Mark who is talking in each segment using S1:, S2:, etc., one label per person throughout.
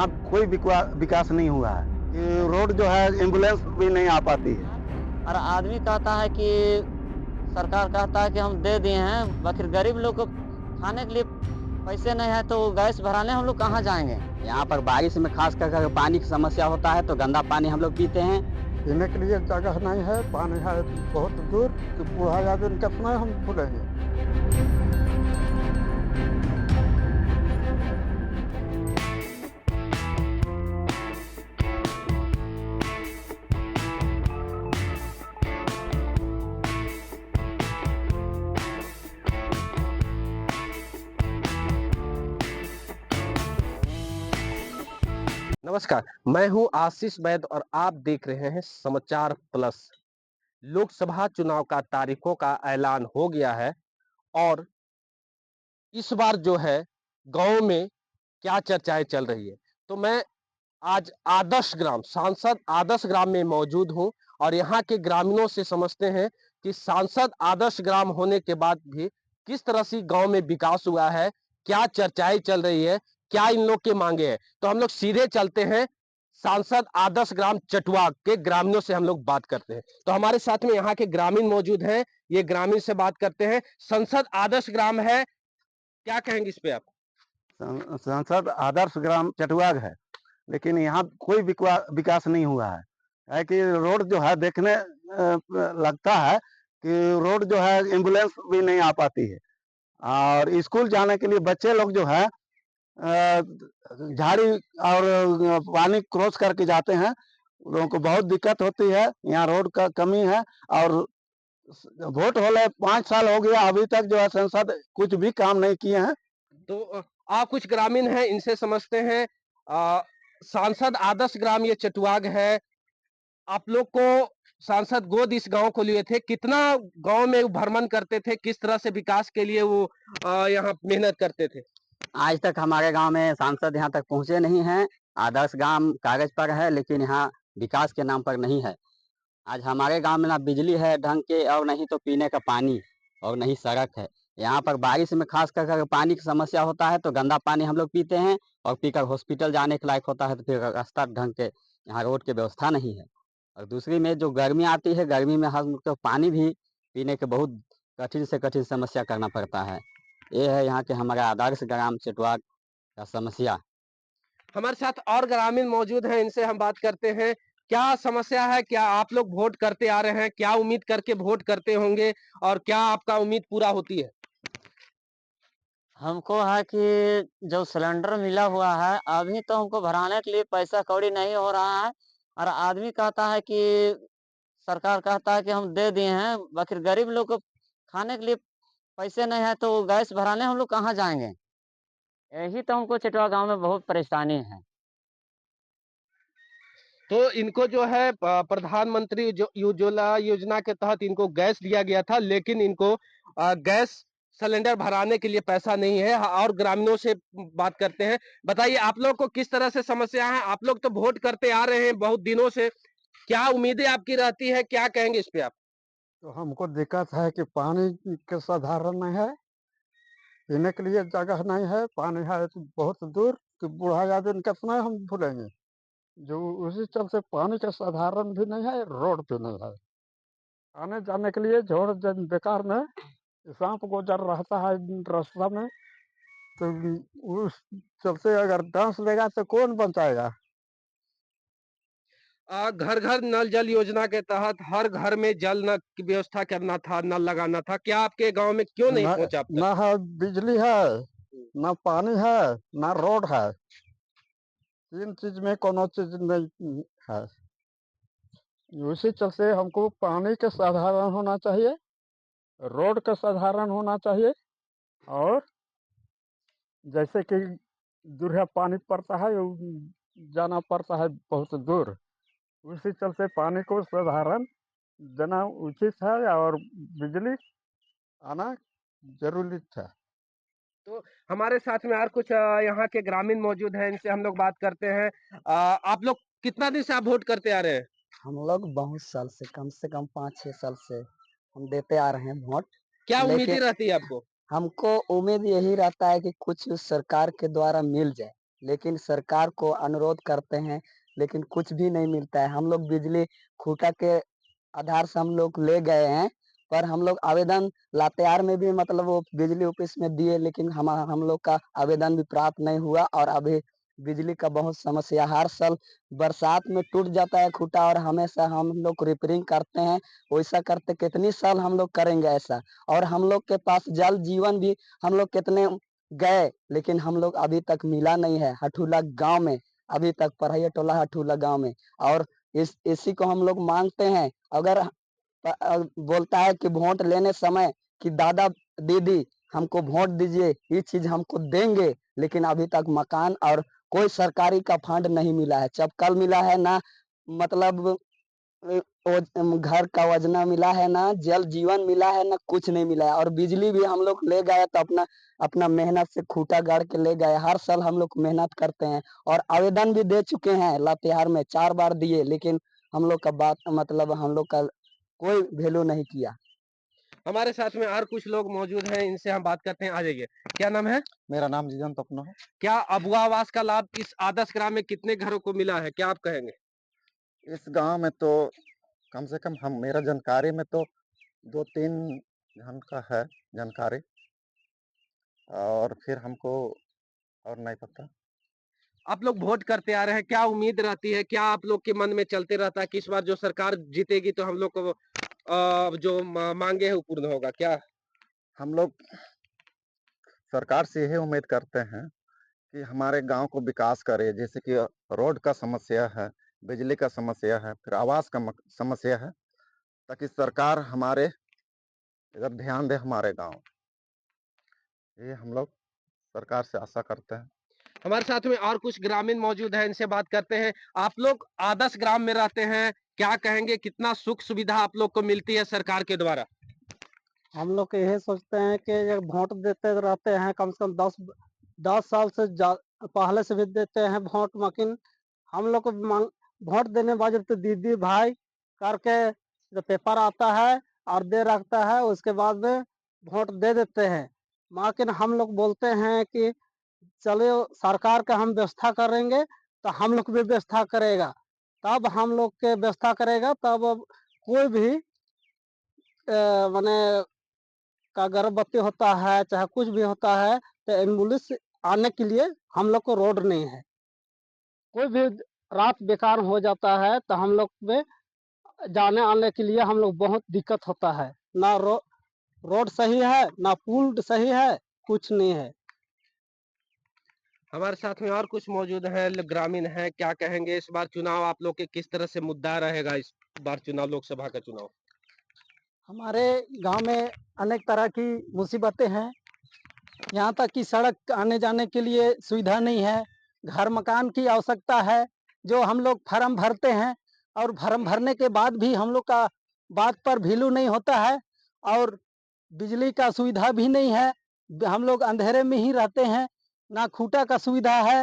S1: अब कोई विकास नहीं हुआ है कि रोड जो है एम्बुलेंस भी नहीं आ पाती है।
S2: और आदमी कहता है कि सरकार कहता है कि हम दे दिए हैं, बाकी गरीब लोग को खाने के लिए पैसे नहीं है तो गैस भराने हम लोग कहाँ जाएँगे? यहाँ पर बारिश में खास कर कर पानी की समस्या होता है तो गंदा पानी हम लोग पीते हैं।
S3: पीने के लिए जगह नहीं है, पानी है बहुत दूर कि बूढ़ा आदमी कितना हम भूलेंगे।
S4: नमस्कार, मैं हूं आशीष वैद और आप देख रहे हैं समाचार प्लस। लोकसभा चुनाव का तारीखों का ऐलान हो गया है और इस बार जो है गांव में क्या चर्चाएं चल रही है। तो मैं आज आदर्श ग्राम सांसद आदर्श ग्राम में मौजूद हूं और यहाँ के ग्रामीणों से समझते हैं कि सांसद आदर्श ग्राम होने के बाद भी किस तरह से गांव में विकास हुआ है, क्या चर्चाएं चल रही है, क्या इन लोग के मांगे हैं। तो हम लोग सीधे चलते हैं सांसद आदर्श ग्राम चटुआ के ग्रामीणों से हम लोग बात करते हैं। तो हमारे साथ में यहाँ के ग्रामीण मौजूद हैं, ये ग्रामीण से बात करते हैं। संसद आदर्श ग्राम है, क्या कहेंगे इस पे आप?
S1: सांसद आदर्श ग्राम चटुआग है, लेकिन यहाँ कोई विकास नहीं हुआ है कि रोड जो है देखने लगता है कि रोड जो है एम्बुलेंस भी नहीं आ पाती है और स्कूल जाने के लिए बच्चे लोग जो है झाड़ी और पानी क्रॉस करके जाते हैं। उन लोगों को बहुत दिक्कत होती है, यहाँ रोड का कमी है। और वोट होले 5 साल हो गया, अभी तक जो है संसद कुछ भी काम नहीं किए हैं।
S4: तो आप कुछ ग्रामीण हैं, इनसे समझते हैं। सांसद आदर्श ग्राम ये चटुआग है, आप लोग को सांसद गोद इस गांव को लिए थे, कितना गांव में भ्रमण करते थे, किस तरह से विकास के लिए वो यहाँ मेहनत करते थे?
S2: आज तक हमारे गाँव में सांसद यहाँ तक पहुँचे नहीं हैं। आदर्श ग्राम कागज पर है लेकिन यहाँ विकास के नाम पर नहीं है। आज हमारे गाँव में ना बिजली है ढंग के और नहीं तो पीने का पानी और नहीं सड़क है। यहाँ पर बारिश में खास कर पानी की समस्या होता है तो गंदा पानी हम लोग पीते हैं और पीकर हॉस्पिटल जाने के लायक होता है तो फिर रास्ता ढंग के यहाँ रोड की व्यवस्था नहीं है। और दूसरी में जो गर्मी आती है, गर्मी में हम तो पानी भी पीने के बहुत कठिन से कठिन समस्या करना पड़ता है। ये है यहाँ के हमारा आदर्श ग्राम चटवाक का समस्या।
S4: हमारे साथ और ग्रामीण मौजूद हैं, इनसे हम बात करते हैं। क्या समस्या है, क्या आप लोग वोट करते आ रहे हैं, क्या उम्मीद करके वोट करते होंगे और क्या आपका उम्मीद पूरा होती है?
S2: हमको है कि जो सिलेंडर मिला हुआ है, अभी तो हमको भराने के लिए पैसा कौड़ी नहीं हो रहा है और आदमी कहता है कि सरकार कहता है कि हम दे दिए हैं, बाकी गरीब लोग को खाने के लिए पैसे नहीं है तो गैस भराने हम लोग कहाँ जाएँगे? यही तो हमको चटवा गाँव में बहुत परेशानी है।
S4: तो इनको जो है प्रधानमंत्री जो उज्ज्वला योजना के तहत इनको गैस दिया गया था, लेकिन इनको गैस सिलेंडर भराने के लिए पैसा नहीं है। और ग्रामीणों से बात करते हैं। बताइए आप लोग को किस तरह से समस्या है? आप लोग तो वोट करते आ रहे हैं बहुत दिनों से, क्या उम्मीदें आपकी रहती है, क्या कहेंगे इस पे आप?
S3: तो हमको दिक्कत है कि पानी के साधारण नहीं है, पीने के लिए जगह नहीं है, पानी है तो बहुत दूर कि बूढ़ा आदमी कितना हम भूलेंगे। जो उसी चलते पानी का साधारण भी नहीं है, रोड भी नहीं है। आने जाने के लिए जोड़ जन बेकार में सांप गुजर रहता है रास्ता में, तो उस चलते अगर डांस लेगा तो कौन बचाएगा।
S4: घर घर नल जल योजना के तहत हर घर में जल न की व्यवस्था करना था, नल लगाना था, क्या आपके गांव में क्यों नहीं
S3: न
S4: पहुंचा अब तक?
S3: न है बिजली है, न पानी है, न रोड है। 3 चीज में कोनो चीज नहीं है। उसी चलते हमको पानी का साधारण होना चाहिए, रोड का साधारण होना चाहिए। और जैसे कि दूरिया पानी पड़ता है, जाना पड़ता है बहुत दूर। उसी चलते पानी को साधारण देना उचित है और बिजली आना जरूरी है।
S4: तो हमारे साथ में और कुछ यहाँ के ग्रामीण मौजूद हैं, इनसे हम लोग बात करते हैं। आप लोग कितना दिन से आप वोट करते आ रहे हैं?
S2: हम लोग बहुत साल से कम 5-6 साल से हम देते आ रहे हैं वोट।
S4: क्या उम्मीदें
S2: लेकिन
S4: रहती है आपको?
S2: हमको उम्मीद यही रहता है कि कुछ सरकार के द्वारा मिल जाए, लेकिन सरकार को अनुरोध करते हैं, लेकिन कुछ भी नहीं मिलता है। हम लोग बिजली खूंटा के आधार से हम लोग ले गए हैं, पर हम लोग आवेदन लातेहार में भी मतलब वो बिजली ऑफिस में दिए, लेकिन हम लोग का आवेदन भी प्राप्त नहीं हुआ। और अभी बिजली का बहुत समस्या, हर साल बरसात में टूट जाता है खूंटा और हमेशा हम लोग रिपेयरिंग करते हैं। वैसा करते कितनी साल हम लोग करेंगे ऐसा। और हम लोग के पास जल जीवन भी हम लोग कितने गए, लेकिन हम लोग अभी तक मिला नहीं है। हठूला गांव में अभी तक पढ़ाई टोला हठूला गांव में, और इसी को हम लोग मांगते हैं। अगर बोलता है कि वोट लेने समय कि दादा दीदी हमको वोट दीजिए, ये चीज हमको देंगे, लेकिन अभी तक मकान और कोई सरकारी का फंड नहीं मिला है। चपकल मिला है ना, मतलब घर का वजना मिला है ना, जल जीवन मिला है ना, कुछ नहीं मिला है। और बिजली भी हम लोग ले गए तो अपना अपना मेहनत से खूंटा गाड़ के ले गए। हर साल हम लोग मेहनत करते हैं और आवेदन भी दे चुके हैं, लातेहार में 4 बार दिए, लेकिन हम लोग का बात मतलब हम लोग का कोई वैल्यू नहीं किया।
S4: हमारे साथ में और कुछ लोग मौजूद हैं, इनसे हम बात करते हैं। आ जाइए, क्या नाम है?
S3: मेरा नाम जीवन तपना है।
S4: क्या अबुआ आवास का लाभ इस आदर्श ग्राम में कितने घरों को मिला है, क्या आप कहेंगे?
S3: इस गांव में तो कम से कम हम मेरा जानकारी में तो 2-3 जन का है जानकारी, और फिर हमको और नहीं पता।
S4: आप लोग वोट करते आ रहे हैं, क्या उम्मीद रहती है, क्या आप लोग के मन में चलते रहता है कि इस बार जो सरकार जीतेगी तो हम लोग को जो मांगे है वो पूर्ण होगा क्या?
S3: हम लोग सरकार से यही उम्मीद करते हैं कि हमारे गांव को विकास करे, जैसे कि रोड का समस्या है, बिजली का समस्या है, फिर आवास का समस्या है, ताकि सरकार हमारे इधर ध्यान दे हमारे गांव। ये हम लोग सरकार से आशा करते हैं।
S4: हमारे साथ में और कुछ ग्रामीण मौजूद हैं, इनसे बात करते हैं। आप लोग आदर्श ग्राम में रहते हैं, क्या कहेंगे, कितना सुख सुविधा आप लोग को मिलती है सरकार के द्वारा?
S1: हम लोग को यही सोचते हैं कि ये वोट देते रहते हैं, कम से कम 10 साल से पहले से भी देते हैं वोट, लेकिन हम लोग को वोट देने बाद जब तो दीदी भाई करके जो पेपर आता है और दे रखता है, उसके बाद में वोट दे देते हैं। लेकिन हम लोग बोलते हैं कि चलो सरकार का हम व्यवस्था करेंगे तो हम लोग भी व्यवस्था करेगा, तब हम लोग के व्यवस्था करेगा, तब अब कोई भी माने का गर्भवती होता है चाहे कुछ भी होता है तो एम्बुलेंस आने के लिए हम लोग को रोड नहीं है। कोई भी रात बेकार हो जाता है तो हम लोग में जाने आने के लिए हम लोग बहुत दिक्कत होता है। ना रोड सही है, ना पुल सही है, कुछ नहीं है।
S4: हमारे साथ में और कुछ मौजूद हैं, ग्रामीण हैं, क्या कहेंगे इस बार चुनाव आप लोग के किस तरह से मुद्दा रहेगा? इस बार चुनाव, लोकसभा का चुनाव।
S1: हमारे गांव में अनेक तरह की मुसीबतें हैं। यहाँ तक कि सड़क आने जाने के लिए सुविधा नहीं है, घर मकान की आवश्यकता है, जो हम लोग फार्म भरते हैं और फार्म भरने के बाद भी हम लोग का बात पर वैल्यू नहीं होता है। और बिजली का सुविधा भी नहीं है, हम लोग अंधेरे में ही रहते हैं, ना खूंटा का सुविधा है।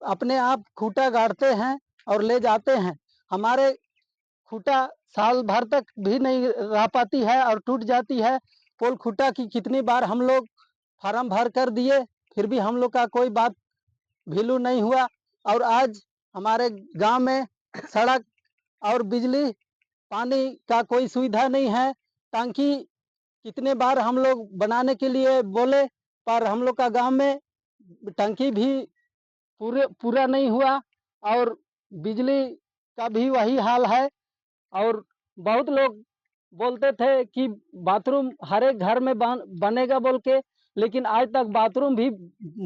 S1: अपने आप खूंटा गाड़ते हैं और ले जाते हैं। हमारे खूंटा साल भर तक भी नहीं रह पाती है और टूट जाती है। पोल खूंटा की कितनी बार हम लोग फार्म भर कर दिए, फिर भी हम लोग का कोई बात वैल्यू नहीं हुआ। और आज हमारे गांव में सड़क और बिजली पानी का कोई सुविधा नहीं है। टंकी कितने बार हम लोग बनाने के लिए बोले, पर हम लोग का गांव में टंकी भी पूरा नहीं हुआ। और बिजली का भी वही हाल है। और बहुत लोग बोलते थे कि बाथरूम हर एक घर में बनेगा बोल के, लेकिन आज तक बाथरूम भी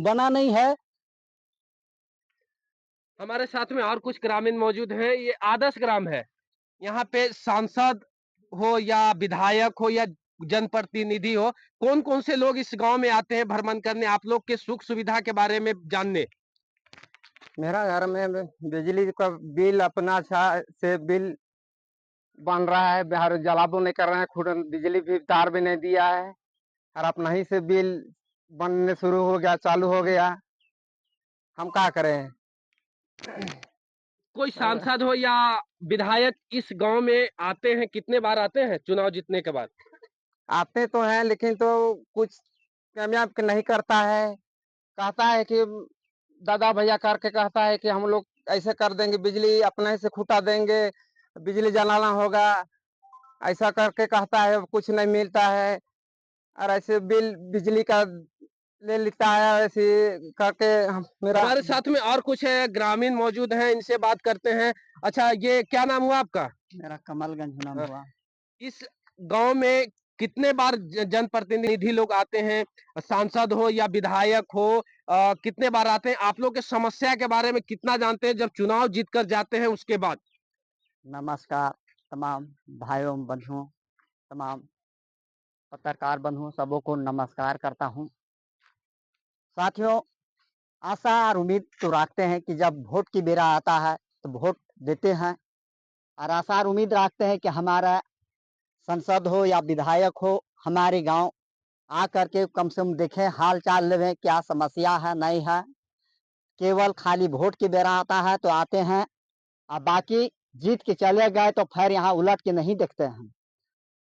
S1: बना नहीं है।
S4: हमारे साथ में और कुछ ग्रामीण मौजूद हैं, ये आदर्श ग्राम है। यहाँ पे सांसद हो या विधायक हो या जनप्रतिनिधि हो, कौन कौन से लोग इस गांव में आते हैं भ्रमण करने, आप लोग के सुख सुविधा के बारे में जानने?
S3: मेरा घर में बिजली का बिल अपना से बिल बन रहा है, बिहार जलाबो नहीं कर रहे हैं, खुद बिजली भी तार भी नहीं दिया है, और अपना ही से बिल बनने शुरू हो गया, चालू हो गया। हम क्या करें?
S4: कोई सांसद हो या विधायक इस गांव में आते हैं, कितने बार आते हैं चुनाव जीतने के बाद?
S3: आते तो हैं, लेकिन तो कुछ कामयाब नहीं करता है। कहता है कि
S5: दादा भैया करके कहता है कि हम लोग ऐसे कर देंगे, बिजली अपने से खुटा देंगे, बिजली जलाना होगा, ऐसा करके कहता है, कुछ नहीं मिलता है। और ऐसे बिल बिजली का ले लेता है, ऐसे करके मेरा
S4: हमारे साथ में और कुछ ग्रामीण मौजूद हैं, इनसे बात करते हैं। अच्छा, ये क्या नाम हुआ आपका?
S2: मेरा कमलगंज नाम
S4: हाँ।
S2: हुआ।
S4: इस गांव में कितने बार जनप्रतिनिधि लोग आते हैं, सांसद हो या विधायक हो, कितने बार आते हैं? आप लोग के समस्या के बारे में कितना जानते हैं जब चुनाव जीत कर जाते हैं उसके बाद?
S2: नमस्कार तमाम भाइयों बंधुओं, तमाम पत्रकार बंधुओं, सबों को नमस्कार करता हूँ। साथियों, आशा और उम्मीद तो रखते हैं कि जब वोट की बेरा आता है तो वोट देते हैं, और आशा और उम्मीद रखते हैं कि हमारा संसद हो या विधायक हो हमारे गांव आकर के कम से कम देखें, हाल चाल लेवें, क्या समस्या है नहीं है। केवल खाली वोट की बेरा आता है तो आते हैं, और बाकी जीत के चले गए तो फिर यहाँ उलट के नहीं देखते हैं।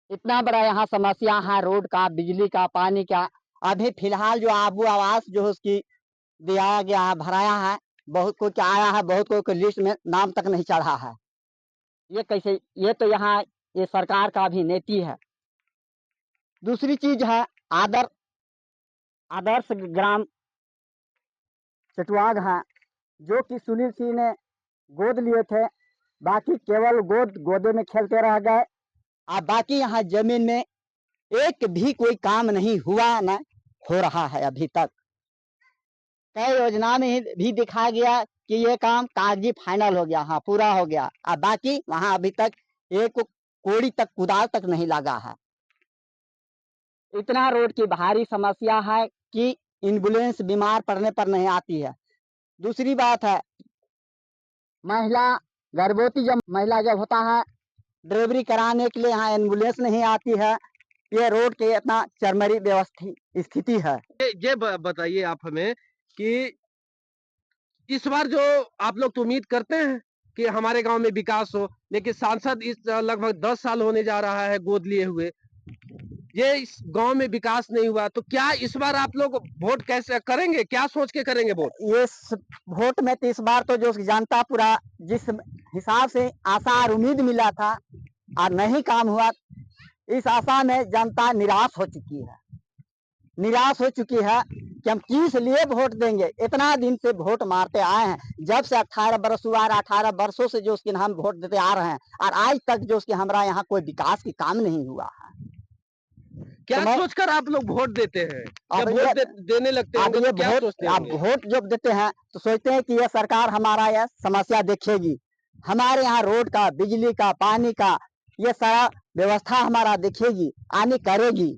S2: इतना बड़ा यहाँ समस्या है, रोड का, बिजली का, पानी का। अभी फिलहाल जो आबू आवास जो उसकी दिया गया है, भराया है, बहुत कोई क्या आया है, बहुत कोई लिस्ट में नाम तक नहीं चढ़ा है। ये कैसे? ये तो यहाँ ये सरकार का भी नीति है। दूसरी चीज है आदर्श ग्राम चटवाग है, जो कि सुनील सिंह ने गोद लिए थे, बाकी केवल गोदे में खेलते रह गए। और बाकी यहाँ जमीन में एक भी कोई काम नहीं हुआ, न हो रहा है अभी तक। कई योजना में भी दिखाया गया कि ये काम कागजी फाइनल हो गया, हाँ पूरा हो गया, और बाकी वहां अभी तक एक कोड़ी तक, कुदाल तक नहीं लगा है। इतना रोड की भारी समस्या है कि एम्बुलेंस बीमार पड़ने पर नहीं आती है। दूसरी बात है, महिला गर्भवती जब महिला जब होता है, डिलीवरी कराने के लिए यहाँ एम्बुलेंस नहीं आती है। ये रोड के इतना चरमरी व्यवस्थित स्थिति है।
S4: ये बताइए आप हमें कि इस बार जो आप लोग तो उम्मीद करते हैं कि हमारे गांव में विकास हो, लेकिन सांसद इस लगभग 10 साल होने जा रहा है गोद लिए हुए, ये इस गांव में विकास नहीं हुआ, तो क्या इस बार आप लोग वोट कैसे करेंगे? क्या सोच के करेंगे वोट?
S2: ये वोट में तो इस बार तो जो जनता पूरा जिस हिसाब से आशा और उम्मीद मिला था और नहीं काम हुआ, इस आशा में जनता निराश हो चुकी है। निराश हो चुकी है कि हम किस लिए वोट देंगे। इतना दिन से वोट मारते आए हैं, जब से 18 वर्ष हुआ, 18 वर्षों से जो उसके हम वोट देते आ रहे हैं, और आज तक जो उसके हमारा यहाँ कोई विकास की काम नहीं हुआ है।
S4: क्या
S2: तो
S4: सोचकर आप लोग वोट देते हैं?
S2: अब
S4: जब वोट देने लगते हैं
S2: अब
S4: तो
S2: ये
S4: क्या
S2: वोट
S4: सोचते
S2: अब
S4: हैं?
S2: वोट जब देते हैं तो सोचते हैं कि ये सरकार हमारा यह समस्या देखेगी, हमारे यहाँ रोड का, बिजली का, पानी का, ये सारा व्यवस्था हमारा देखेगी, आने करेगी।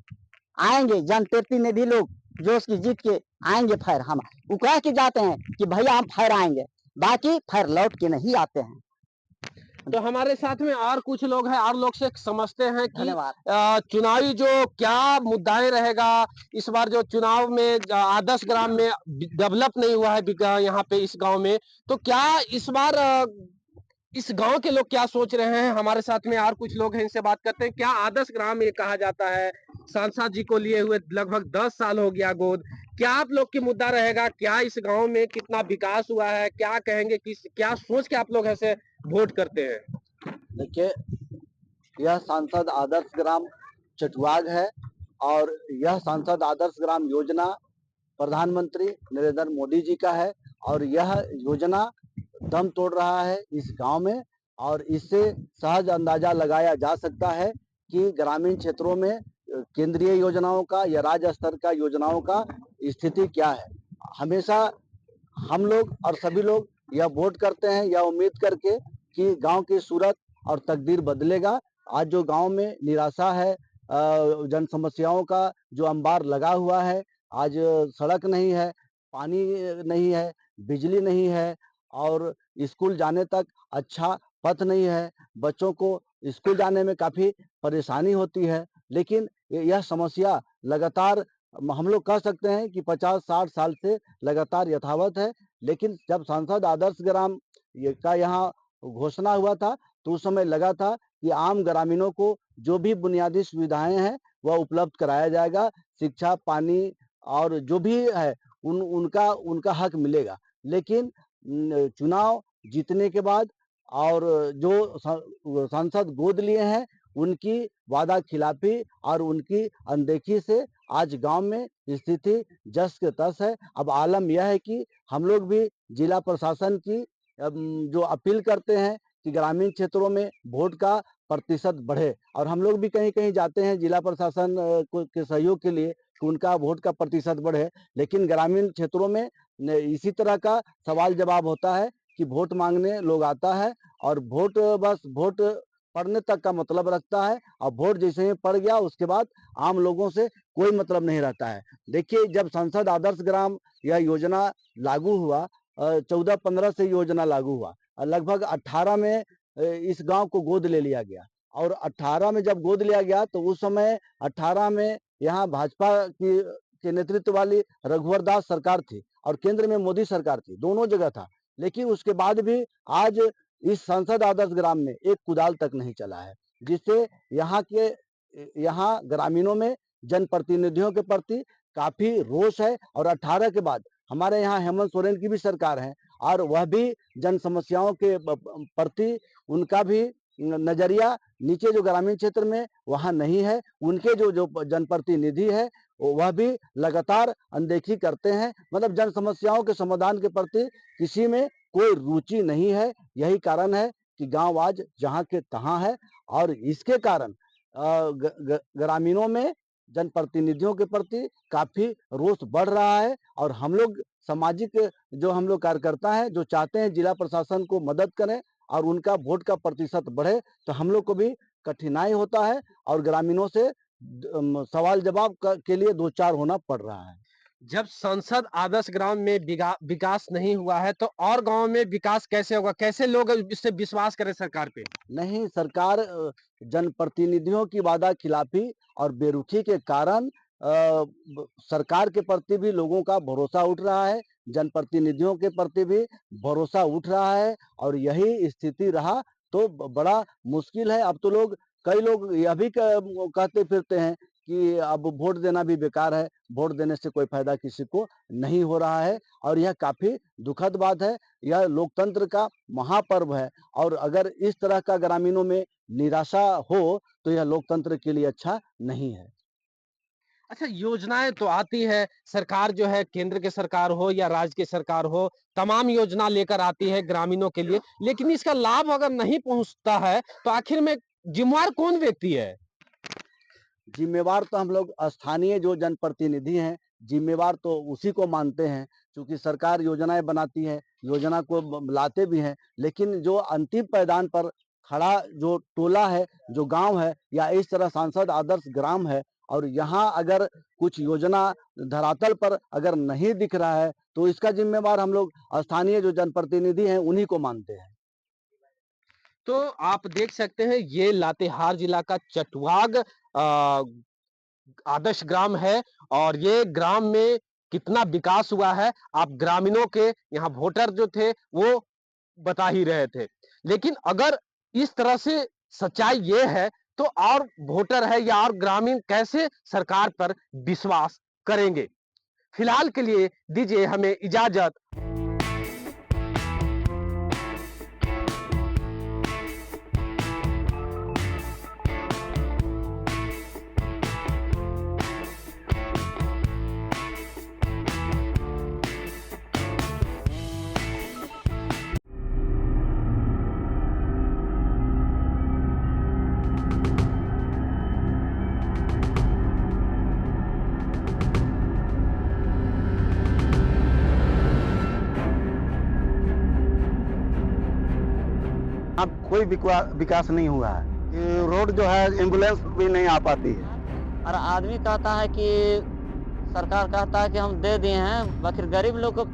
S2: आएंगे जनप्रतिनिधि लोग जो उसकी जीत के आएंगे, फिर हम वो कह के जाते हैं कि भैया हम फिर आएंगे, बाकी फिर लौट के नहीं आते हैं।
S4: तो हमारे साथ में और कुछ लोग हैं, और लोग से समझते हैं कि
S2: धन्यवाद।
S4: चुनावी जो क्या मुद्दाएं रहेगा इस बार जो चुनाव में, आदर्श ग्राम में डेवलप नहीं हुआ है यहाँ पे इस गांव में, तो क्या इस बार इस गांव के लोग क्या सोच रहे हैं? हमारे साथ में और कुछ लोग हैं, इनसे बात करते हैं। क्या आदर्श ग्राम ये कहा जाता है, सांसद जी को लिए हुए लगभग 10 साल हो गया गोद, क्या आप लोग की मुद्दा रहेगा? क्या इस गांव में कितना विकास हुआ है? क्या कहेंगे, किस क्या सोच के आप लोग ऐसे वोट करते हैं?
S6: देखिए, यह सांसद आदर्श ग्राम चटवाग है, और यह सांसद आदर्श ग्राम योजना प्रधानमंत्री नरेंद्र मोदी जी का है, और यह योजना दम तोड़ रहा है इस गांव में। और इससे सहज अंदाजा लगाया जा सकता है कि ग्रामीण क्षेत्रों में केंद्रीय योजनाओं का या राज्य स्तर का योजनाओं का स्थिति क्या है। हमेशा हम लोग और सभी लोग यह वोट करते हैं या उम्मीद करके कि गांव की सूरत और तकदीर बदलेगा। आज जो गांव में निराशा है, जन समस्याओं का जो अंबार लगा हुआ है, आज सड़क नहीं है, पानी नहीं है, बिजली नहीं है, और स्कूल जाने तक अच्छा पथ नहीं है, बच्चों को स्कूल जाने में काफ़ी परेशानी होती है। लेकिन यह समस्या लगातार हम लोग कह सकते हैं कि 50-60 साल से लगातार यथावत है। लेकिन जब सांसद आदर्श ग्राम का यहाँ घोषणा हुआ था तो उस समय लगा था कि आम ग्रामीणों को जो भी बुनियादी सुविधाएं हैं वह उपलब्ध कराया जाएगा, शिक्षा, पानी और जो भी है उनका हक मिलेगा। लेकिन चुनाव जीतने के बाद और जो सांसद गोद लिए हैं उनकी वादा खिलाफी और उनकी अनदेखी से आज गांव में स्थिति जस के तस है। अब आलम यह है कि हम लोग भी जिला प्रशासन की जो अपील करते हैं कि ग्रामीण क्षेत्रों में वोट का प्रतिशत बढ़े, और हम लोग भी कहीं कहीं जाते हैं जिला प्रशासन के सहयोग के लिए कि उनका वोट का प्रतिशत बढ़े, लेकिन ग्रामीण क्षेत्रों में इसी तरह का सवाल जवाब होता है कि वोट मांगने लोग आता है और बस वोट पड़ने तक का मतलब रखता है, और वोट जैसे ही पड़ गया उसके बाद आम लोगों से कोई मतलब नहीं रहता है। देखिए, जब संसद आदर्श ग्राम यह योजना लागू हुआ, 14-15 से योजना लागू हुआ, लगभग 18 में इस गांव को गोद ले लिया गया, और 18 में जब गोद लिया गया तो उस समय 18 में यहाँ भाजपा के नेतृत्व वाली रघुवर दास सरकार थी और केंद्र में मोदी सरकार थी, दोनों जगह था। लेकिन उसके बाद भी आज इस संसद आदर्श ग्राम में एक कुदाल तक नहीं चला है, जिससे यहाँ ग्रामीणों में जनप्रतिनिधियों के प्रति काफी रोष है। और 18 के बाद हमारे यहाँ हेमंत सोरेन की भी सरकार है और वह भी जन समस्याओं के प्रति उनका भी नजरिया नीचे जो ग्रामीण क्षेत्र में वहाँ नहीं है। उनके जो जनप्रतिनिधि है वह भी लगातार अनदेखी करते हैं, मतलब जन समस्याओं के समाधान के प्रति किसी में कोई रुचि नहीं है। यही कारण है कि गांव आज जहां के तहां है, और इसके कारण ग्रामीणों में जनप्रतिनिधियों के प्रति काफी रोष बढ़ रहा है। और हम लोग सामाजिक जो हम लोग कार्यकर्ता हैं जो चाहते हैं जिला प्रशासन को मदद करें और उनका वोट का प्रतिशत बढ़े, तो हम लोग को भी कठिनाई होता है और ग्रामीणों से सवाल जवाब के लिए दो चार होना पड़ रहा है।
S4: जब संसद आदर्श ग्राम में विकास नहीं हुआ है तो और गांव में विकास कैसे होगा? कैसे लोग इससे विश्वास करें सरकार पे?
S6: नहीं, सरकार जनप्रतिनिधियों की वादा खिलाफी और बेरुखी के कारण सरकार के प्रति भी लोगों का भरोसा उठ रहा है, जनप्रतिनिधियों के प्रति भी भरोसा उठ रहा है, और यही स्थिति रहा तो बड़ा मुश्किल है। अब तो कई लोग यह भी कहते फिरते हैं कि अब वोट देना भी बेकार है, वोट देने से कोई फायदा किसी को नहीं हो रहा है, और यह काफी दुखद बात है। यह लोकतंत्र का महापर्व है, और अगर इस तरह का ग्रामीणों में निराशा हो तो यह लोकतंत्र के लिए अच्छा नहीं है।
S4: अच्छा, योजनाएं तो आती है, सरकार जो है केंद्र की सरकार हो या राज्य की सरकार हो, तमाम योजना लेकर आती है ग्रामीणों के लिए, लेकिन इसका लाभ अगर नहीं पहुंचता है तो आखिर में जिम्मेवार कौन व्यक्ति है?
S6: जिम्मेवार तो हम लोग स्थानीय जो जनप्रतिनिधि हैं, जिम्मेवार तो उसी को मानते हैं, क्योंकि सरकार योजनाएं बनाती है, योजना को लाते भी हैं, लेकिन जो अंतिम पायदान पर खड़ा जो टोला है, जो गांव है, या इस तरह सांसद आदर्श ग्राम है, और यहाँ अगर कुछ योजना धरातल पर अगर नहीं दिख रहा है तो इसका जिम्मेवार हम लोग स्थानीय जो जनप्रतिनिधि हैं उन्हीं को मानते हैं।
S4: तो आप देख सकते हैं ये लातेहार जिला का चटवाग आदर्श ग्राम है, और ये ग्राम में कितना विकास हुआ है आप ग्रामीणों के यहाँ वोटर जो थे वो बता ही रहे थे। लेकिन अगर इस तरह से सच्चाई ये है तो और वोटर है या और ग्रामीण कैसे सरकार पर विश्वास करेंगे? फिलहाल के लिए दीजिए हमें इजाजत।
S1: अब कोई विकास नहीं हुआ है कि रोड जो है एम्बुलेंस भी नहीं आ पाती है।
S2: और आदमी कहता है कि सरकार कहता है कि हम दे दिए हैं, बाकी गरीब लोग को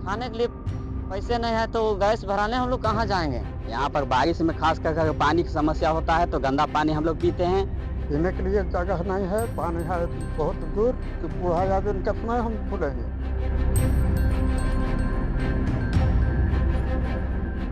S2: खाने के लिए पैसे नहीं है तो गैस भराने हम लोग कहाँ जाएंगे? यहाँ पर बारिश में खास कर पानी की समस्या होता है तो गंदा पानी हम लोग पीते हैं।
S3: पीने के लिए जगह नहीं है, पानी है बहुत दूर कि बूढ़ा आदमी कितना हम खुलेंगे।